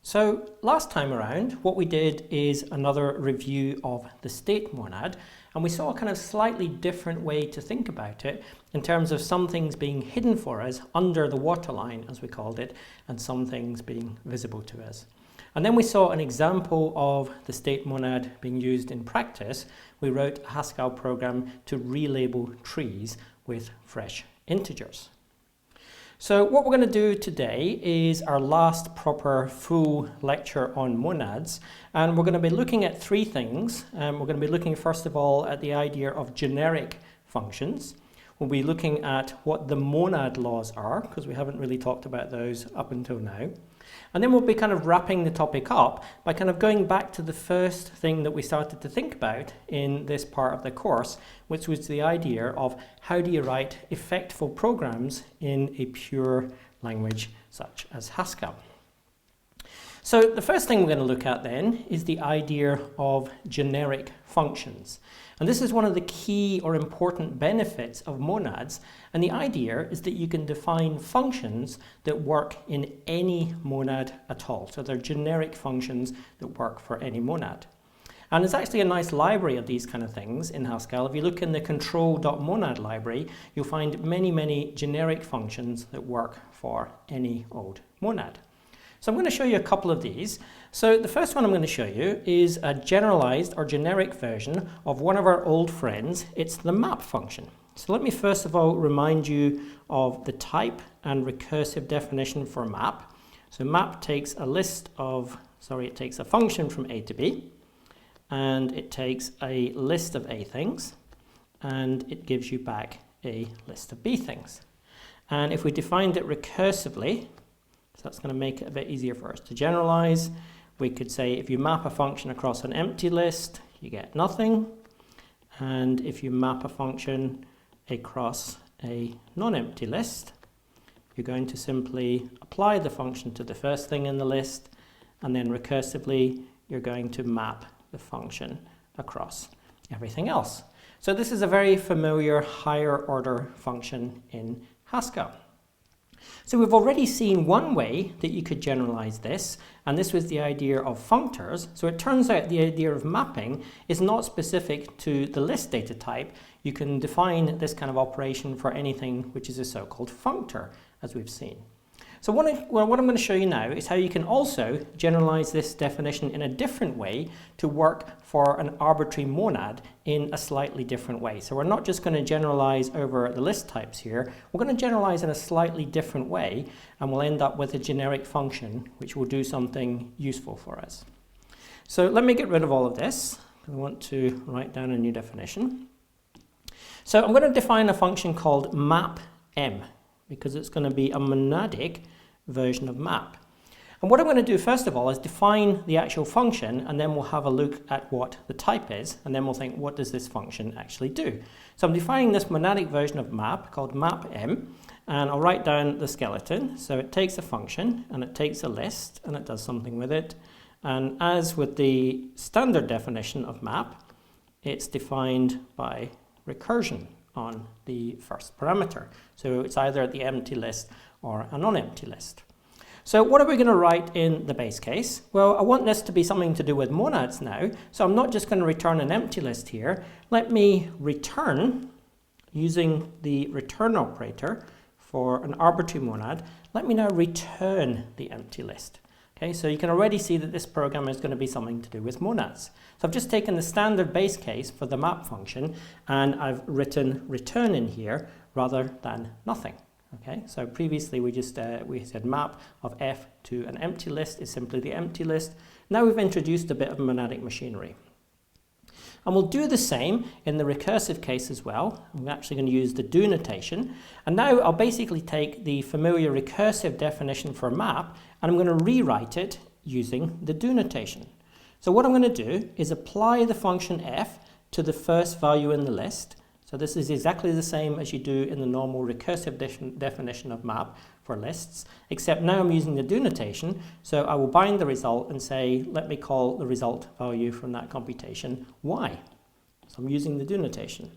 So last time around, what we did is another review of the state monad, and we saw a kind of slightly different way to think about it in terms of some things being hidden for us under the waterline, as we called it, and some things being visible to us. And then we saw an example of the state monad being used in practice. We wrote a Haskell program to relabel trees with fresh integers. So what we're going to do today is our last proper full lecture on monads, and we're going to be looking at three things. We're going to be looking first of all at the idea of generic functions. We'll be looking at what the monad laws are, because we haven't really talked about those up until now. And then we'll be kind of wrapping the topic up by kind of going back to the first thing that we started to think about in this part of the course, which was the idea of how do you write effectful programs in a pure language such as Haskell. So the first thing we're going to look at then is the idea of generic functions. And this is one of the key or important benefits of monads. And the idea is that you can define functions that work in any monad at all. So they're generic functions that work for any monad. And there's actually a nice library of these kind of things in Haskell. If you look in the control.monad library, you'll find many generic functions that work for any old monad. So I'm going to show you a couple of these. So the first one I'm going to show you is a generalized or generic version of one of our old friends. It's the map function. So let me first of all remind you of the type and recursive definition for map. So map takes it takes a function from A to B, and it takes a list of A things, and it gives you back a list of B things. And if we defined it recursively, so that's going to make it a bit easier for us to generalize. We could say if you map a function across an empty list, you get nothing. And if you map a function across a non-empty list, you're going to simply apply the function to the first thing in the list, and then recursively, you're going to map the function across everything else. So this is a very familiar higher order function in Haskell. So we've already seen one way that you could generalize this, and this was the idea of functors. So it turns out the idea of mapping is not specific to the list data type. You can define this kind of operation for anything which is a so-called functor, as we've seen. So what I'm going to show you now is how you can also generalize this definition in a different way to work for an arbitrary monad in a slightly different way. So we're not just going to generalize over the list types here, we're going to generalize in a slightly different way, and we'll end up with a generic function which will do something useful for us. So let me get rid of all of this. I want to write down a new definition. So I'm going to define a function called mapm, because it's going to be a monadic version of map. And what I'm going to do first of all is define the actual function, and then we'll have a look at what the type is, and then we'll think, what does this function actually do? So I'm defining this monadic version of map called mapm, and I'll write down the skeleton. So it takes a function, and it takes a list, and it does something with it. And as with the standard definition of map, it's defined by recursion on the first parameter. So it's either the empty list or a non-empty list. So what are we going to write in the base case? Well, I want this to be something to do with monads now, so I'm not just going to return an empty list here. Let me return, using the return operator for an arbitrary monad, let me now return the empty list. Okay, so you can already see that this program is going to be something to do with monads. So I've just taken the standard base case for the map function, and I've written return in here rather than nothing. Okay, so previously we said map of f to an empty list is simply the empty list. Now we've introduced a bit of monadic machinery. And we'll do the same in the recursive case as well. I'm actually going to use the do notation. And now I'll basically take the familiar recursive definition for map, and I'm going to rewrite it using the do notation. So what I'm going to do is apply the function f to the first value in the list. So this is exactly the same as you do in the normal recursive definition of map for lists, except now I'm using the do notation, so I will bind the result and say, let me call the result value from that computation y. So I'm using the do notation.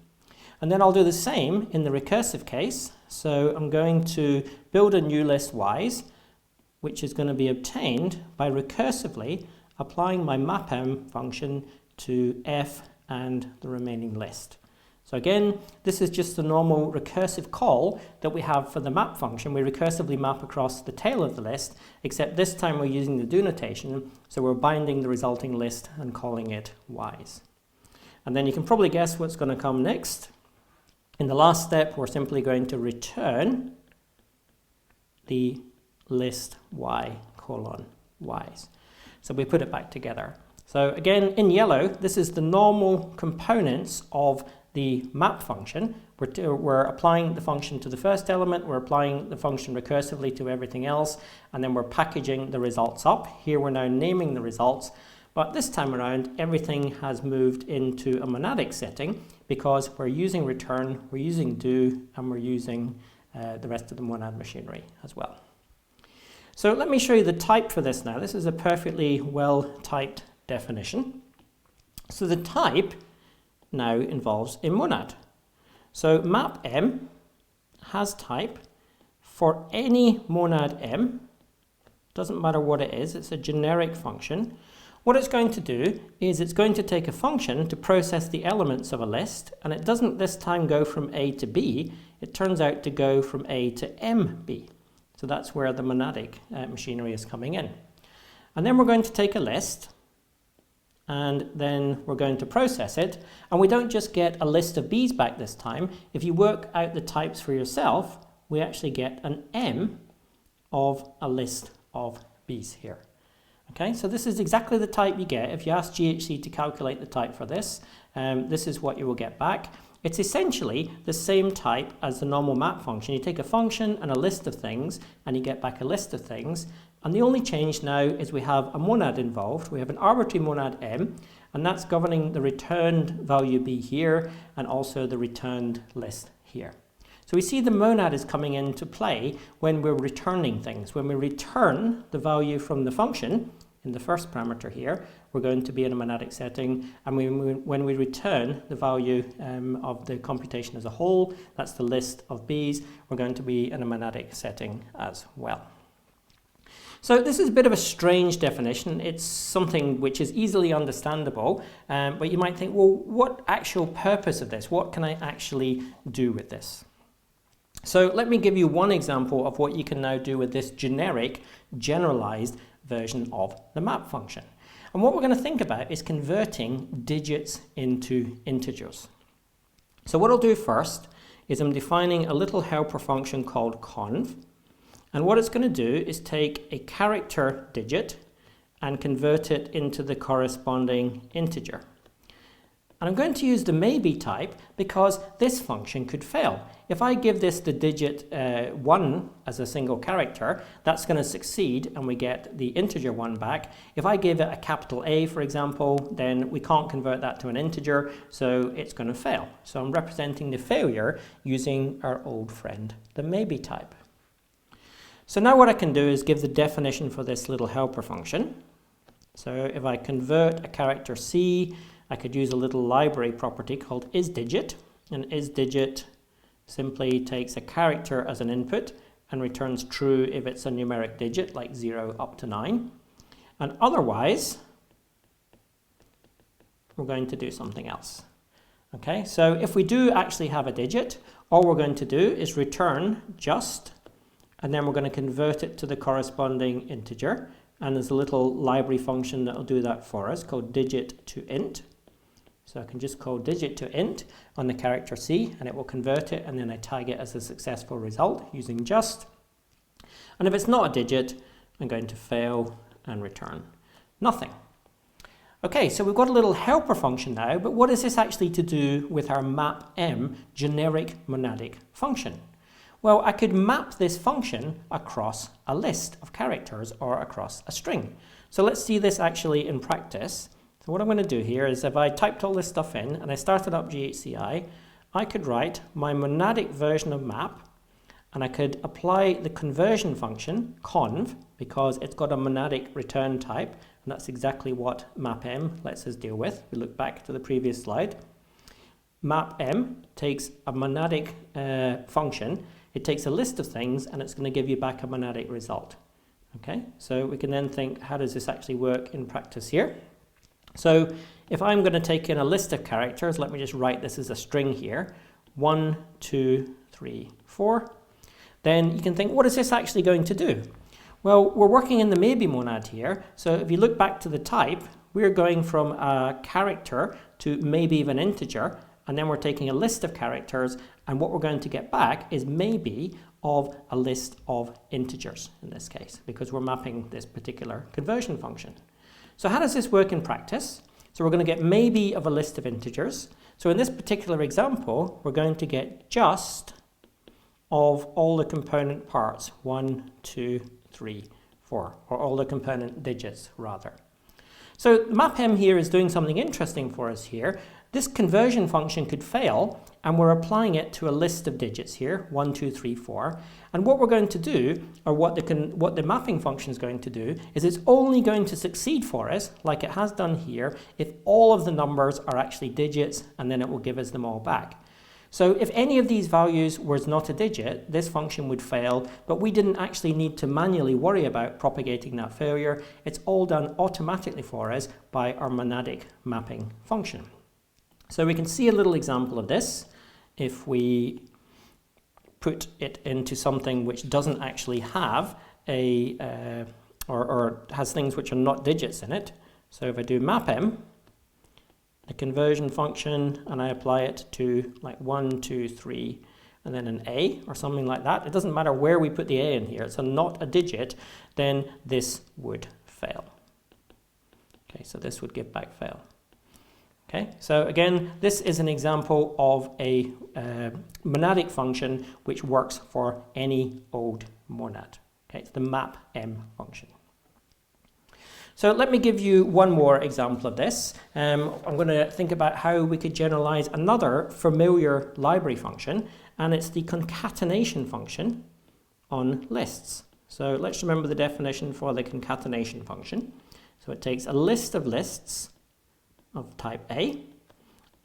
And then I'll do the same in the recursive case. So I'm going to build a new list y's, which is going to be obtained by recursively applying my mapm function to f and the remaining list. So again, this is just the normal recursive call that we have for the map function. We recursively map across the tail of the list, except this time we're using the do notation, so we're binding the resulting list and calling it y's. And then you can probably guess what's going to come next. In the last step, we're simply going to return the list y colon y's. So we put it back together. So again, in yellow, this is the normal components of the map function. We're applying the function to the first element, we're applying the function recursively to everything else, and then we're packaging the results up. Here we're now naming the results, but this time around everything has moved into a monadic setting because we're using return, we're using do, and we're using the rest of the monad machinery as well. So let me show you the type for this now. This is a perfectly well typed definition. So the type now involves a monad. So map M has type for any monad M. Doesn't matter what it is, it's a generic function. What it's going to do is it's going to take a function to process the elements of a list, and it doesn't this time go from A to B, it turns out to go from A to MB. So that's where the monadic machinery is coming in. And then we're going to take a list, and then we're going to process it, and we don't just get a list of B's back this time. If you work out the types for yourself, we actually get an M of a list of B's here. Okay, so this is exactly the type you get. If you ask GHC to calculate the type for this, this is what you will get back. It's essentially the same type as the normal map function. You take a function and a list of things, and you get back a list of things. And the only change now is we have a monad involved. We have an arbitrary monad M, and that's governing the returned value B here, and also the returned list here. So we see the monad is coming into play when we're returning things. When we return the value from the function, in the first parameter here, we're going to be in a monadic setting, and when we return the value of the computation as a whole, that's the list of B's, we're going to be in a monadic setting as well. So this is a bit of a strange definition. It's something which is easily understandable, but you might think, well, what actual purpose of this? What can I actually do with this? So let me give you one example of what you can now do with this generic, generalized version of the map function. And what we're going to think about is converting digits into integers. So what I'll do first is I'm defining a little helper function called conv. And what it's going to do is take a character digit and convert it into the corresponding integer. And I'm going to use the maybe type because this function could fail. If I give this the digit 1 as a single character, that's going to succeed and we get the integer 1 back. If I give it a capital A, for example, then we can't convert that to an integer, so it's going to fail. So I'm representing the failure using our old friend, the maybe type. So now what I can do is give the definition for this little helper function. So if I convert a character C, I could use a little library property called isDigit, and isDigit simply takes a character as an input and returns true if it's a numeric digit like 0 up to 9. And otherwise, we're going to do something else. Okay, so if we do actually have a digit, all we're going to do is return just, and then we're going to convert it to the corresponding integer. And there's a little library function that will do that for us called digit to int. So I can just call digit to int on the character C, and it will convert it, and then I tag it as a successful result using just. And if it's not a digit, I'm going to fail and return nothing. Okay, so we've got a little helper function now, but what is this actually to do with our mapm generic monadic function? Well, I could map this function across a list of characters or across a string. So let's see this actually in practice. So what I'm going to do here is if I typed all this stuff in and I started up GHCI, I could write my monadic version of map, and I could apply the conversion function, conv, because it's got a monadic return type, and that's exactly what mapm lets us deal with. We look back to the previous slide. Mapm takes a monadic function. It takes a list of things and it's going to give you back a monadic result. Okay, so we can then think, how does this actually work in practice here? So if I'm going to take in a list of characters, let me just write this as a string here, 1, 2, 3, 4, then you can think, what is this actually going to do? Well, we're working in the maybe monad here, so if you look back to the type, we're going from a character to maybe even integer, and then we're taking a list of characters, and what we're going to get back is maybe of a list of integers in this case, because we're mapping this particular conversion function. So how does this work in practice? So we're going to get maybe of a list of integers. So in this particular example, we're going to get just of all the component parts, 1, 2, 3, 4, or all the component digits rather. So mapm here is doing something interesting for us here. This conversion function could fail, and we're applying it to a list of digits here, 1, 2, 3, 4. And what we're going to do, or what the mapping function is going to do, is it's only going to succeed for us, like it has done here, if all of the numbers are actually digits, and then it will give us them all back. So if any of these values was not a digit, this function would fail, but we didn't actually need to manually worry about propagating that failure. It's all done automatically for us by our monadic mapping function. So we can see a little example of this if we put it into something which doesn't actually have a, or has things which are not digits in it. So if I do mapm, a conversion function, and I apply it to like 1, 2, 3, and then an A or something like that. It doesn't matter where we put the A in here. It's not a digit, then this would fail. Okay, so this would give back fail. Okay, so again, this is an example of a monadic function which works for any old monad. Okay, it's the mapm function. So let me give you one more example of this. I'm going to think about how we could generalize another familiar library function, and it's the concatenation function on lists. So let's remember the definition for the concatenation function. So it takes a list of lists of type A,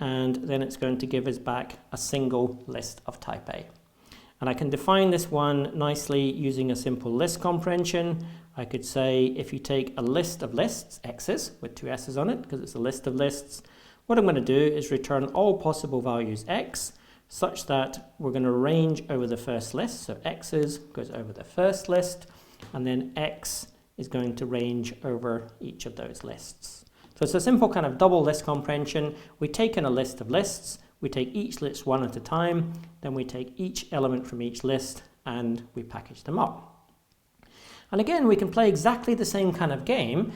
and then it's going to give us back a single list of type A. And I can define this one nicely using a simple list comprehension. I could say if you take a list of lists, x's, with 2 s's on it, because it's a list of lists, what I'm going to do is return all possible values x, such that we're going to range over the first list. So x's goes over the first list, and then x is going to range over each of those lists. So it's a simple kind of double list comprehension. We take in a list of lists, we take each list one at a time, then we take each element from each list and we package them up. And again, we can play exactly the same kind of game.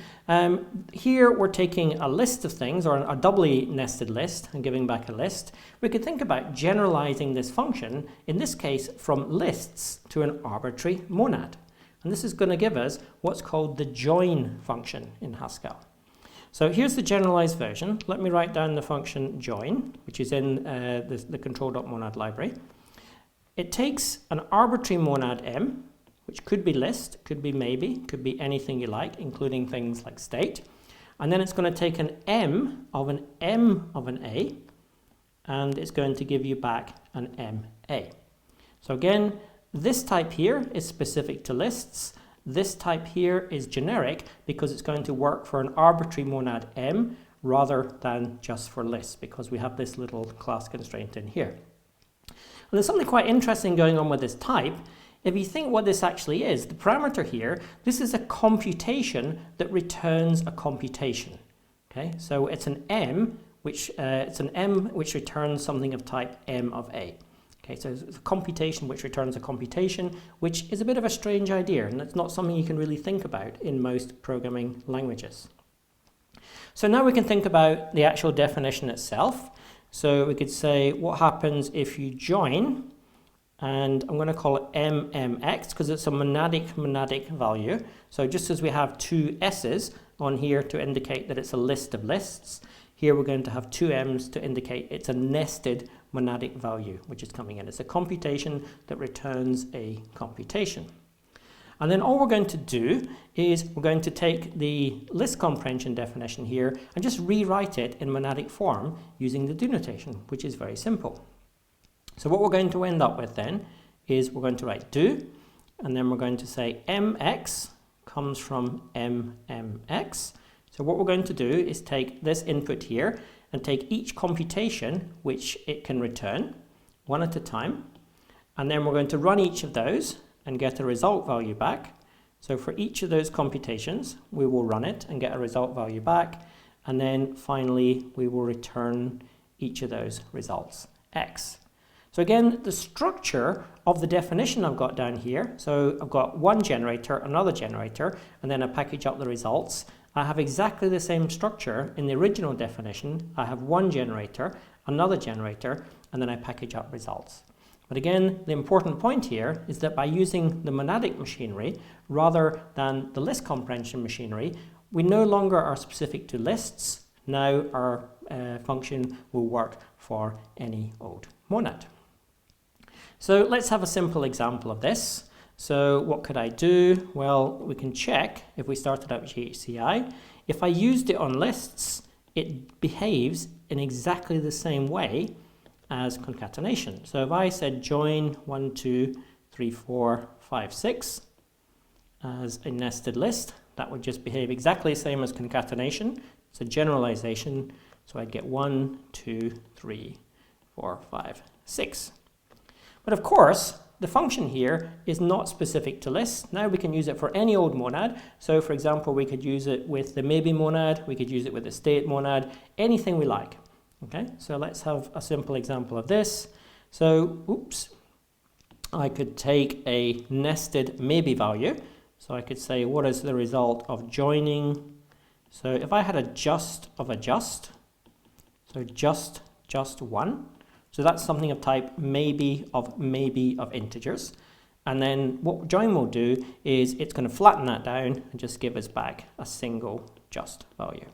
Here we're taking a list of things, or a doubly nested list, and giving back a list. We could think about generalizing this function, in this case from lists to an arbitrary monad. And this is going to give us what's called the join function in Haskell. So here's the generalized version. Let me write down the function join, which is in the control.monad library. It takes an arbitrary monad m, which could be list, could be maybe, could be anything you like, including things like state. And then it's going to take an m of an a, and it's going to give you back an ma. So again, this type here is specific to lists. This type here is generic because it's going to work for an arbitrary monad m rather than just for lists, because we have this little class constraint in here. And there's something quite interesting going on with this type. If you think what this actually is, the parameter here, this is a computation that returns a computation. Okay, so it's an m which returns something of type m of a. Okay, so it's a computation which returns a computation, which is a bit of a strange idea, and it's not something you can really think about in most programming languages. So now we can think about the actual definition itself. So we could say what happens if you join, and I'm going to call it mmx because it's a monadic value. So just as we have 2 s's on here to indicate that it's a list of lists, here we're going to have 2 m's to indicate it's a nested monadic value which is coming in. It's a computation that returns a computation. And then all we're going to do is we're going to take the list comprehension definition here and just rewrite it in monadic form using the do notation, which is very simple. So what we're going to end up with then is we're going to write do, and then we're going to say mx, comes from mmx. So what we're going to do is take this input here and take each computation which it can return, one at a time, and then we're going to run each of those and get a result value back. So for each of those computations, we will run it and get a result value back, and then finally we will return each of those results, x. So again, the structure of the definition I've got down here, so I've got one generator, another generator, and then I package up the results. I have exactly the same structure in the original definition. I have one generator, another generator, and then I package up results. But again, the important point here is that by using the monadic machinery rather than the list comprehension machinery, we no longer are specific to lists. Now our function will work for any old monad. So let's have a simple example of this. So what could I do? Well, we can check if we started out with GHCI. If I used it on lists, it behaves in exactly the same way as concatenation. So if I said join 1, 2, 3, 4, 5, 6 as a nested list, that would just behave exactly the same as concatenation. It's a generalization. So I'd get 1, 2, 3, 4, 5, 6. But of course, the function here is not specific to lists. Now we can use it for any old monad. So for example, we could use it with the maybe monad, we could use it with the state monad, anything we like. Okay, so let's have a simple example of this. So, I could take a nested maybe value. So I could say, what is the result of joining? So if I had a just of a just, so just 1. So that's something of type maybe of integers. And then what join will do is it's going to flatten that down and just give us back a single just value.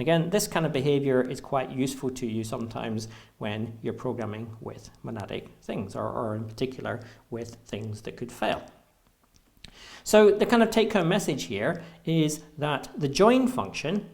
Again, this kind of behavior is quite useful to you sometimes when you're programming with monadic things, or in particular with things that could fail. So the kind of take-home message here is that the join function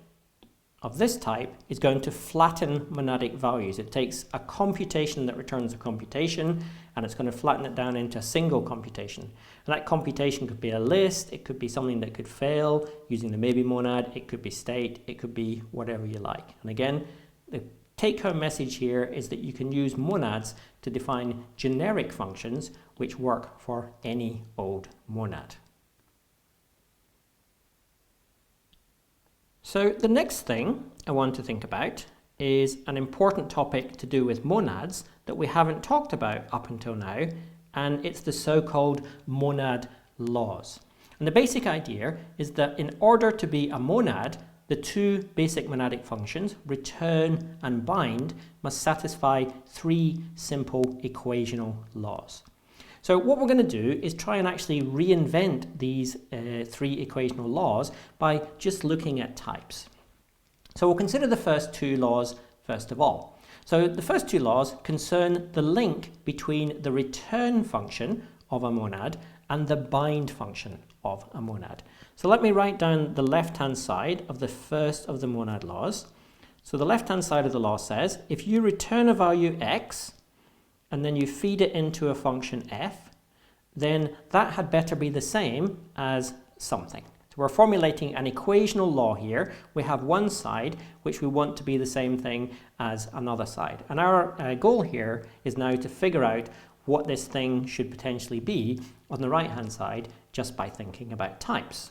of this type is going to flatten monadic values. It takes a computation that returns a computation, and it's going to flatten it down into a single computation. And that computation could be a list, it could be something that could fail using the maybe monad, it could be state, it could be whatever you like. And again, the take-home message here is that you can use monads to define generic functions which work for any old monad. So the next thing I want to think about is an important topic to do with monads that we haven't talked about up until now, and it's the so-called monad laws. And the basic idea is that in order to be a monad, the two basic monadic functions, return and bind, must satisfy three simple equational laws. So what we're going to do is try and actually reinvent these three equational laws by just looking at types. So we'll consider the first two laws first of all. So the first two laws concern the link between the return function of a monad and the bind function of a monad. So let me write down the left-hand side of the first of the monad laws. So the left-hand side of the law says, if you return a value x, and then you feed it into a function f, then that had better be the same as something. So we're formulating an equational law here. We have one side which we want to be the same thing as another side. And our goal here is now to figure out what this thing should potentially be on the right-hand side just by thinking about types.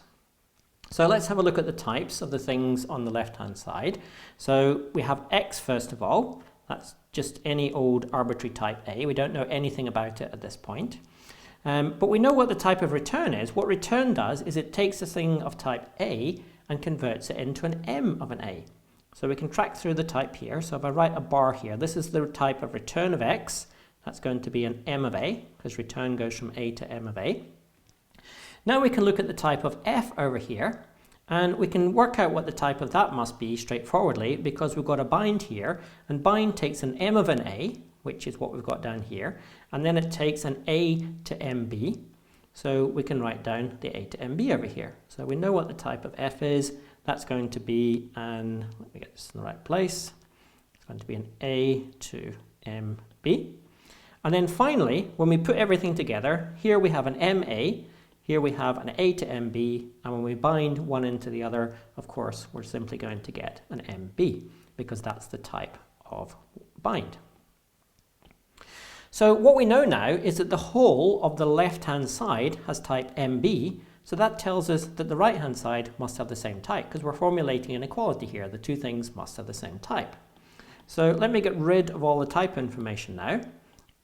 So let's have a look at the types of the things on the left-hand side. So we have x first of all. That's just any old arbitrary type A. We don't know anything about it at this point. But we know what the type of return is. What return does is it takes a thing of type A and converts it into an M of an A. So we can track through the type here. So if I write a bar here, this is the type of return of X. That's going to be an M of A, because return goes from A to M of A. Now we can look at the type of F over here. And we can work out what the type of that must be straightforwardly, because we've got a bind here, and bind takes an M of an A, which is what we've got down here, and then it takes an A to MB. So we can write down the A to MB over here. So we know what the type of F is. That's going to be an, let me get this in the right place, it's going to be an A to MB. And then finally, when we put everything together, here we have an MA, Here we have an A to MB, and when we bind one into the other, of course, we're simply going to get an MB, because that's the type of bind. So what we know now is that the whole of the left-hand side has type MB, so that tells us that the right-hand side must have the same type, because we're formulating an equality here. The two things must have the same type. So let me get rid of all the type information now,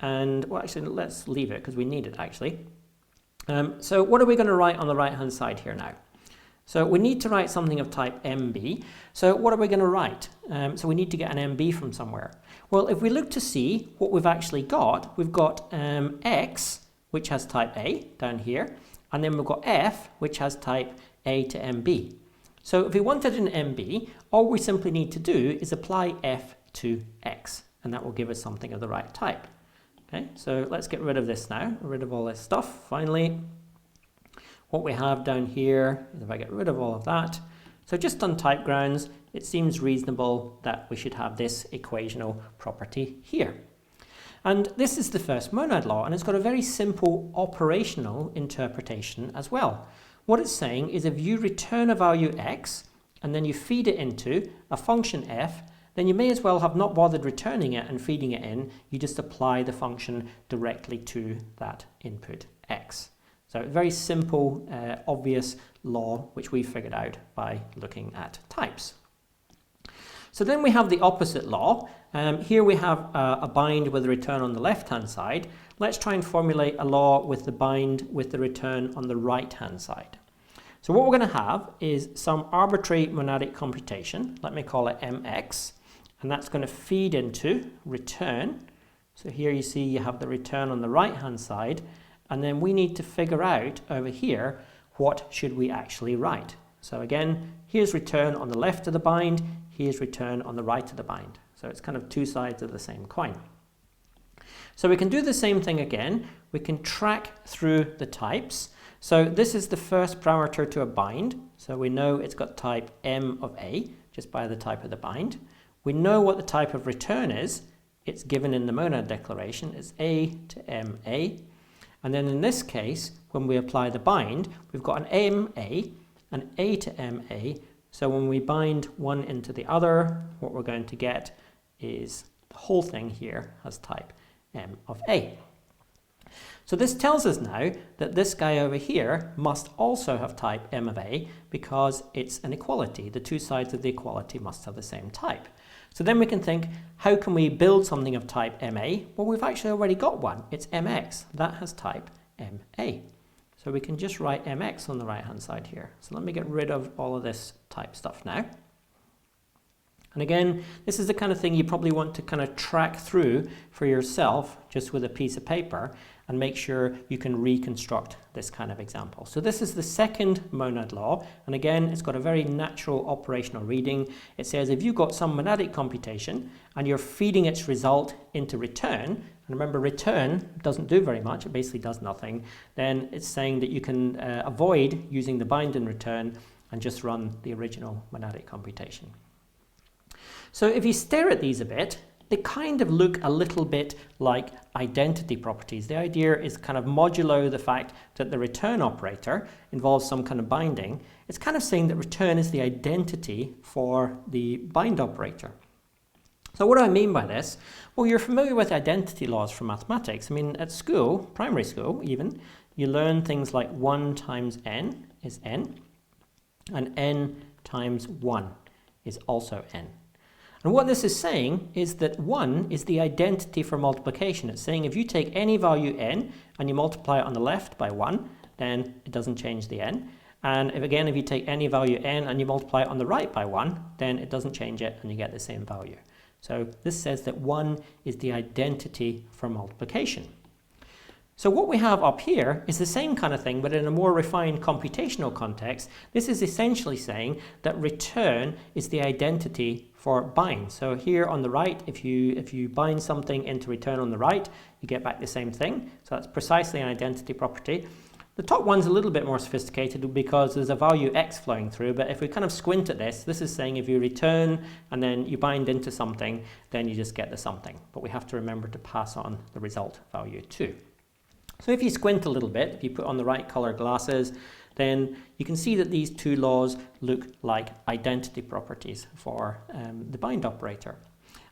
and, well, actually, let's leave it, because we need it, actually. So what are we going to write on the right-hand side here now? So we need to write something of type MB. So what are we going to write? So we need to get an MB from somewhere. Well, if we look to see what we've actually got, we've got X, which has type A down here, and then we've got F, which has type A to MB. So if we wanted an MB, all we simply need to do is apply F to X, and that will give us something of the right type. Okay, so let's get rid of this now, rid of all this stuff, finally. What we have down here is, if I get rid of all of that, so just on type grounds, it seems reasonable that we should have this equational property here. And this is the first monad law, and it's got a very simple operational interpretation as well. What it's saying is if you return a value x, and then you feed it into a function f, then you may as well have not bothered returning it and feeding it in. You just apply the function directly to that input x. So a very simple, obvious law, which we figured out by looking at types. So then we have the opposite law. Here we have a bind with a return on the left-hand side. Let's try and formulate a law with the bind with the return on the right-hand side. So what we're going to have is some arbitrary monadic computation. Let me call it mx. And that's going to feed into return. So here you see you have the return on the right-hand side. And then we need to figure out over here, what should we actually write? So again, here's return on the left of the bind. Here's return on the right of the bind. So it's kind of two sides of the same coin. So we can do the same thing again. We can track through the types. So this is the first parameter to a bind. So we know it's got type M of A, just by the type of the bind. We know what the type of return is. It's given in the monad declaration. It's A to MA. And then in this case, when we apply the bind, we've got an MA, an A to MA. So when we bind one into the other, what we're going to get is the whole thing here has type M of A. So this tells us now that this guy over here must also have type M of A, because it's an equality. The two sides of the equality must have the same type. So then we can think, how can we build something of type MA? Well, we've actually already got one. It's MX. That has type MA. So we can just write MX on the right-hand side here. So let me get rid of all of this type stuff now. And again, this is the kind of thing you probably want to kind of track through for yourself, just with a piece of paper, and make sure you can reconstruct this kind of example. So this is the second monad law, and again, it's got a very natural operational reading. It says if you've got some monadic computation and you're feeding its result into return, and remember return doesn't do very much, it basically does nothing, then it's saying that you can avoid using the bind and return and just run the original monadic computation. So if you stare at these a bit, they kind of look a little bit like identity properties. The idea is kind of modulo the fact that the return operator involves some kind of binding. It's kind of saying that return is the identity for the bind operator. So what do I mean by this? Well, you're familiar with identity laws from mathematics. I mean, at school, primary school even, you learn things like 1 times n is n, and n times 1 is also n. And what this is saying is that 1 is the identity for multiplication. It's saying if you take any value n and you multiply it on the left by 1, then it doesn't change the n. And if you take any value n and you multiply it on the right by 1, then it doesn't change it and you get the same value. So this says that 1 is the identity for multiplication. So what we have up here is the same kind of thing, but in a more refined computational context. This is essentially saying that return is the identity for bind. So here on the right, if you bind something into return on the right, you get back the same thing. So that's precisely an identity property. The top one's a little bit more sophisticated because there's a value x flowing through, but if we kind of squint at this, this is saying if you return and then you bind into something, then you just get the something. But we have to remember to pass on the result value too. So if you squint a little bit, if you put on the right color glasses, then you can see that these two laws look like identity properties for the bind operator.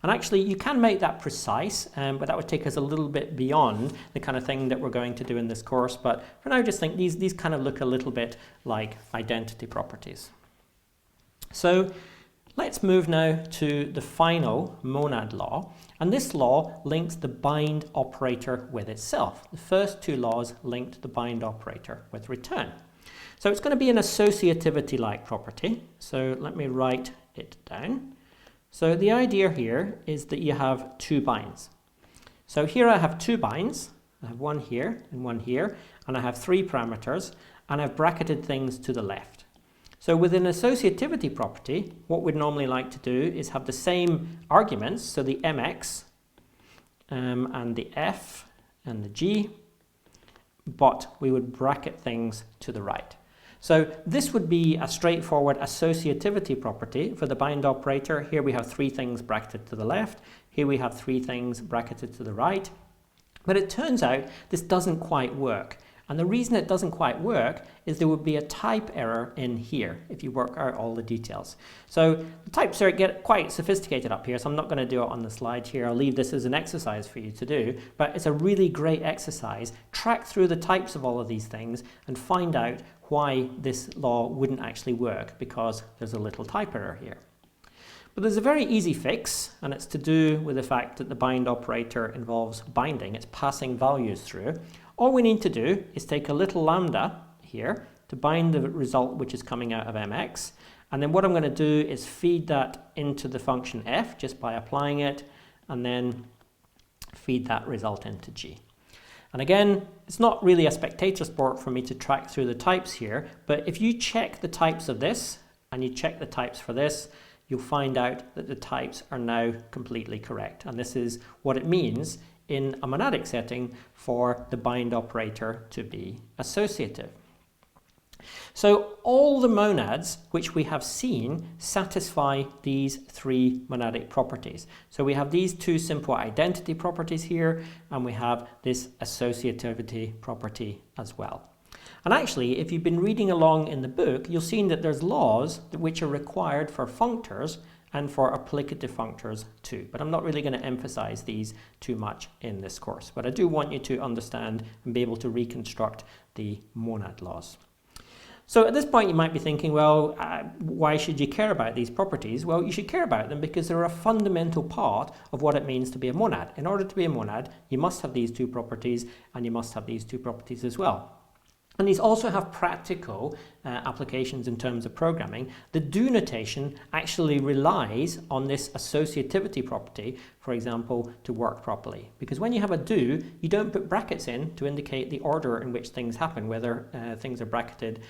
And actually you can make that precise, but that would take us a little bit beyond the kind of thing that we're going to do in this course. But for now, just think these kind of look a little bit like identity properties. So let's move now to the final monad law. And this law links the bind operator with itself. The first two laws linked the bind operator with return. So it's going to be an associativity-like property. So let me write it down. So the idea here is that you have two binds. So here I have two binds. I have one here, and I have three parameters, and I've bracketed things to the left. So with an associativity property, what we'd normally like to do is have the same arguments, so the mx and the f and the g, but we would bracket things to the right. So this would be a straightforward associativity property for the bind operator. Here we have three things bracketed to the left. Here we have three things bracketed to the right. But it turns out this doesn't quite work. And the reason it doesn't quite work is there would be a type error in here if you work out all the details. So the types get quite sophisticated up here, so I'm not going to do it on the slide here. I'll leave this as an exercise for you to do, but it's a really great exercise. Track through the types of all of these things and find out why this law wouldn't actually work, because there's a little type error here. But there's a very easy fix, and it's to do with the fact that the bind operator involves binding. It's passing values through. All we need to do is take a little lambda here to bind the result which is coming out of mx, and then what I'm going to do is feed that into the function f just by applying it, and then feed that result into g. And again, it's not really a spectator sport for me to track through the types here, but if you check the types of this and you check the types for this, you'll find out that the types are now completely correct. And this is what it means in a monadic setting for the bind operator to be associative. So all the monads which we have seen satisfy these three monadic properties. So we have these two simple identity properties here, and we have this associativity property as well. And actually, if you've been reading along in the book, you'll see that there's laws which are required for functors and for applicative functors too. But I'm not really going to emphasize these too much in this course. But I do want you to understand and be able to reconstruct the monad laws. So at this point you might be thinking, well, why should you care about these properties? Well, you should care about them because they're a fundamental part of what it means to be a monad. In order to be a monad, you must have these two properties, and you must have these two properties as well. And these also have practical applications in terms of programming. The do notation actually relies on this associativity property, for example, to work properly. Because when you have a do, you don't put brackets in to indicate the order in which things happen, whether things are bracketed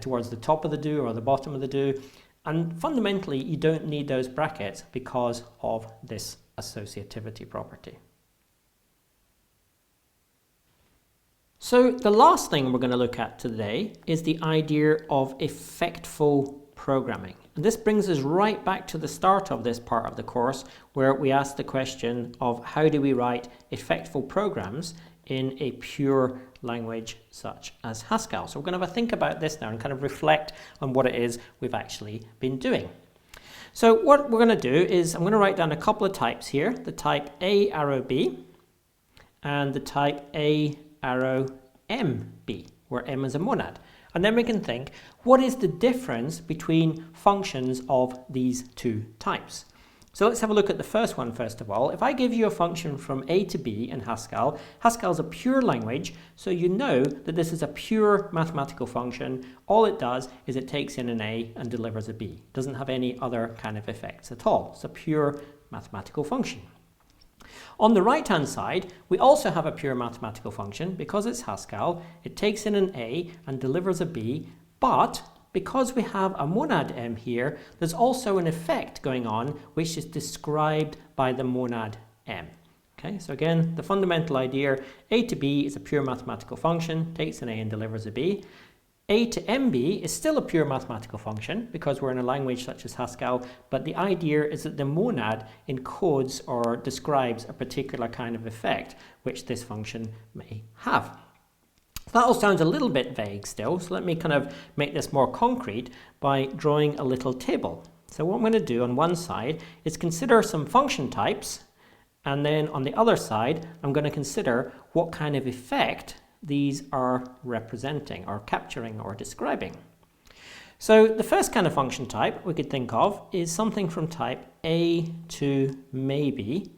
towards the top of the do or the bottom of the do. And fundamentally, you don't need those brackets because of this associativity property. So the last thing we're going to look at today is the idea of effectful programming. And this brings us right back to the start of this part of the course, where we asked the question of how do we write effectful programs in a pure language such as Haskell. So we're going to have a think about this now and kind of reflect on what it is we've actually been doing. So what we're going to do is I'm going to write down a couple of types here, the type A arrow B and the type A arrow MB, where M is a monad. And then we can think, what is the difference between functions of these two types? So let's have a look at the first one first of all. If I give you a function from A to B in Haskell, Haskell is a pure language, so you know that this is a pure mathematical function. All it does is it takes in an A and delivers a B. It doesn't have any other kind of effects at all. It's a pure mathematical function. On the right-hand side, we also have a pure mathematical function. Because it's Haskell, it takes in an A and delivers a B, but because we have a monad M here, there's also an effect going on which is described by the monad M. Okay, so again, the fundamental idea, A to B is a pure mathematical function, takes an A and delivers a B. A to MB is still a pure mathematical function because we're in a language such as Haskell, but the idea is that the monad encodes or describes a particular kind of effect which this function may have. That all sounds a little bit vague still, so let me kind of make this more concrete by drawing a little table. So what I'm going to do on one side is consider some function types, and then on the other side I'm going to consider what kind of effect these are representing or capturing or describing. So the first kind of function type we could think of is something from type a to maybe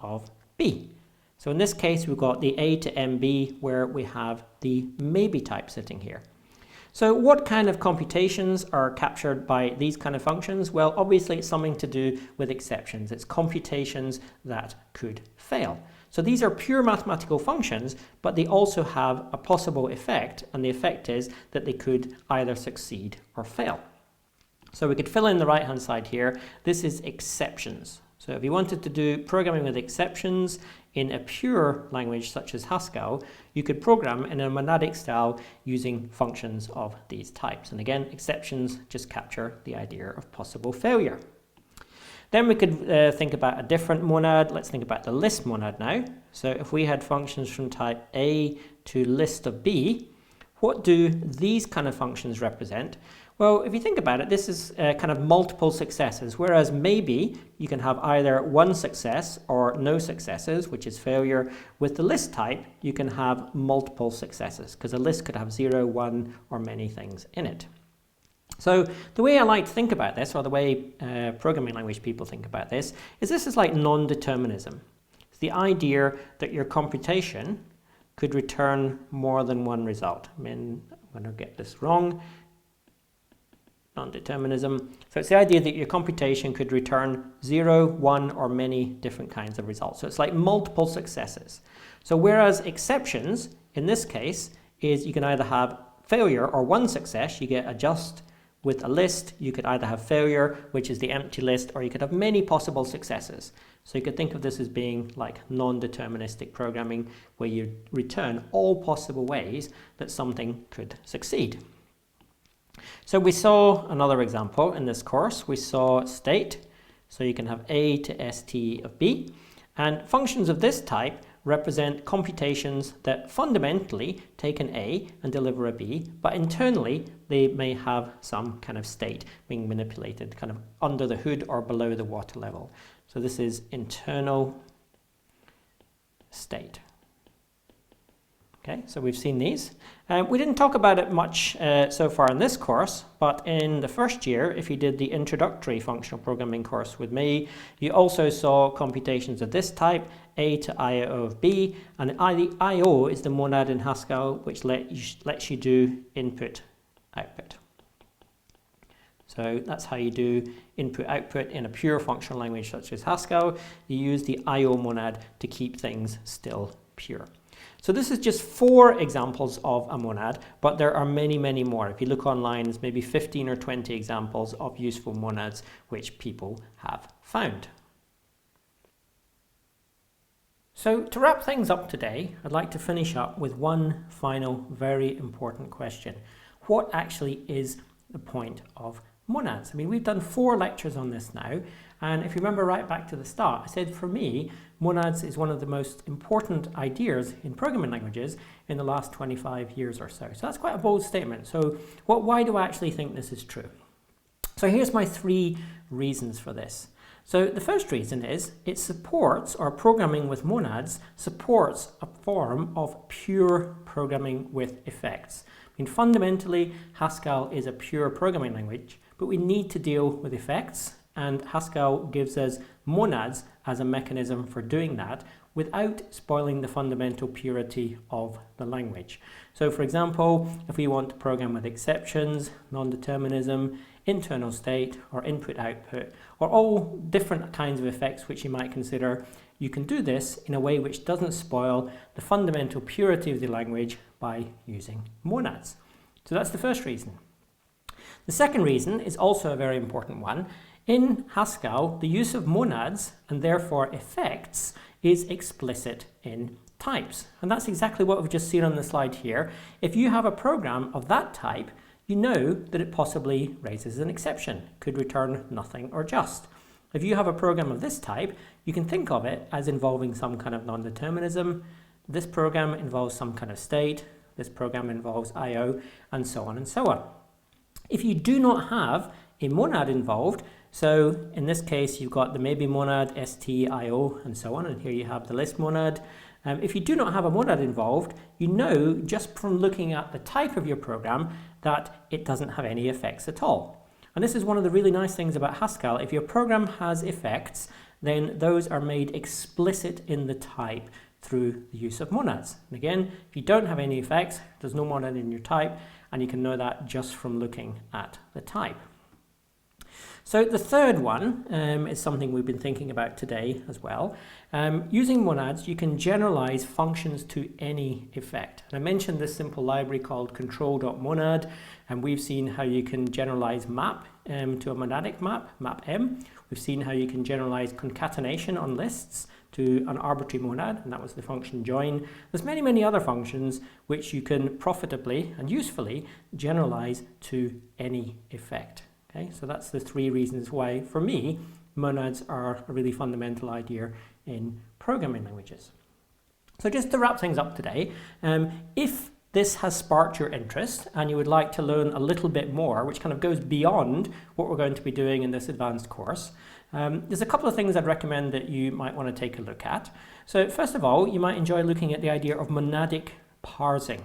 of b. So in this case we've got the a to mb where we have the maybe type sitting here. So what kind of computations are captured by these kind of functions? Well, obviously it's something to do with exceptions. It's computations that could fail. So these are pure mathematical functions, but they also have a possible effect, and the effect is that they could either succeed or fail. So we could fill in the right hand side here. This is exceptions. So if you wanted to do programming with exceptions in a pure language such as Haskell, you could program in a monadic style using functions of these types. And again, exceptions just capture the idea of possible failure. Then we could think about a different monad. Let's think about the list monad now. So if we had functions from type A to list of B, what do these kind of functions represent? Well, if you think about it, this is kind of multiple successes, whereas maybe you can have either one success or no successes, which is failure. With the list type, you can have multiple successes, because a list could have 0, 1, or many things in it. So the way I like to think about this, or the way programming language people think about this is like non-determinism. It's the idea that your computation could return more than one result. I mean, I'm going to get this wrong. Non-determinism. So it's the idea that your computation could return 0, 1, or many different kinds of results. So it's like multiple successes. So whereas exceptions, in this case, is you can either have failure or one success, you get a just. With a list, you could either have failure, which is the empty list, or you could have many possible successes. So you could think of this as being like non-deterministic programming, where you return all possible ways that something could succeed. So we saw another example in this course. We saw state. So you can have a to st of b. And functions of this type represent computations that fundamentally take an a and deliver a b, but internally they may have some kind of state being manipulated kind of under the hood or below the water level. So this is internal state. Okay, so we've seen these. We didn't talk about it much so far in this course, but in the first year, if you did the introductory functional programming course with me, you also saw computations of this type, a to IO of b, and the IO is the monad in Haskell, which lets you do input, output. So that's how you do input, output in a pure functional language such as Haskell. You use the IO monad to keep things still pure. So this is just 4 examples of a monad, but there are many, many more. If you look online, there's maybe 15 or 20 examples of useful monads which people have found. So to wrap things up today, I'd like to finish up with one final very important question. What actually is the point of monads? I mean, we've done 4 lectures on this now, and if you remember right back to the start, I said for me, monads is one of the most important ideas in programming languages in the last 25 years or so. So that's quite a bold statement. So why do I actually think this is true? So here's my 3 reasons for this. So the first reason is it supports, or programming with monads supports a form of pure programming with effects. I mean, fundamentally, Haskell is a pure programming language, but we need to deal with effects, and Haskell gives us monads as a mechanism for doing that without spoiling the fundamental purity of the language. So for example, if we want to program with exceptions, non-determinism, internal state, or input-output, or all different kinds of effects which you might consider, you can do this in a way which doesn't spoil the fundamental purity of the language by using monads. So that's the first reason. The second reason is also a very important one. In Haskell, the use of monads, and therefore effects, is explicit in types. And that's exactly what we've just seen on the slide here. If you have a program of that type, you know that it possibly raises an exception, could return nothing or just. If you have a program of this type, you can think of it as involving some kind of non-determinism. This program involves some kind of state. This program involves I/O, and so on and so on. If you do not have a monad involved, so in this case you've got the maybe monad, st, I/O, and so on, and here you have the list monad. If you do not have a monad involved, you know just from looking at the type of your program that it doesn't have any effects at all. And this is one of the really nice things about Haskell. If your program has effects, then those are made explicit in the type through the use of monads. And again, if you don't have any effects, there's no monad in your type, and you can know that just from looking at the type. So the third one is something we've been thinking about today as well. Using monads, you can generalize functions to any effect. And I mentioned this simple library called control.monad, and we've seen how you can generalize map to a monadic map, map_m. We've seen how you can generalize concatenation on lists to an arbitrary monad, and that was the function join. There's many, many other functions which you can profitably and usefully generalize to any effect. Okay, so that's the three reasons why, for me, monads are a really fundamental idea in programming languages. So just to wrap things up today, if this has sparked your interest and you would like to learn a little bit more, which kind of goes beyond what we're going to be doing in this advanced course, there's a couple of things I'd recommend that you might want to take a look at. So first of all, you might enjoy looking at the idea of monadic parsing.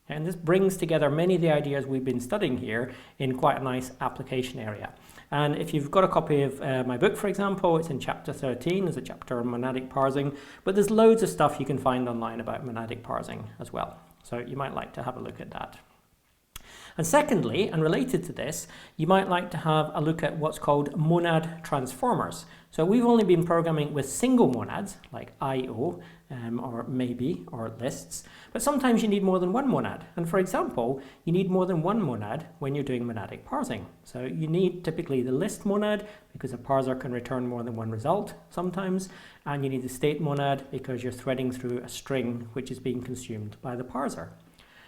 And this brings together many of the ideas we've been studying here in quite a nice application area. And if you've got a copy of my book, for example, it's in chapter 13, there's a chapter on monadic parsing, but there's loads of stuff you can find online about monadic parsing as well. So you might like to have a look at that. And secondly, and related to this, you might like to have a look at what's called monad transformers. So we've only been programming with single monads, like I/O, or maybe, or lists, but sometimes you need more than one monad. And for example, you need more than one monad when you're doing monadic parsing. So you need typically the list monad, because a parser can return more than one result sometimes, and you need the state monad because you're threading through a string which is being consumed by the parser.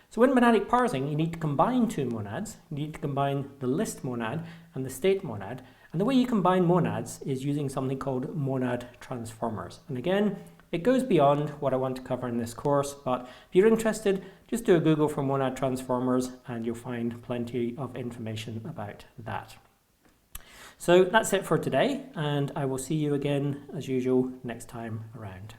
So in monadic parsing, you need to combine two monads. You need to combine the list monad and the state monad. And the way you combine monads is using something called monad transformers. And again, it goes beyond what I want to cover in this course, but if you're interested, just do a Google for monad transformers and you'll find plenty of information about that. So that's it for today, and I will see you again, as usual, next time around.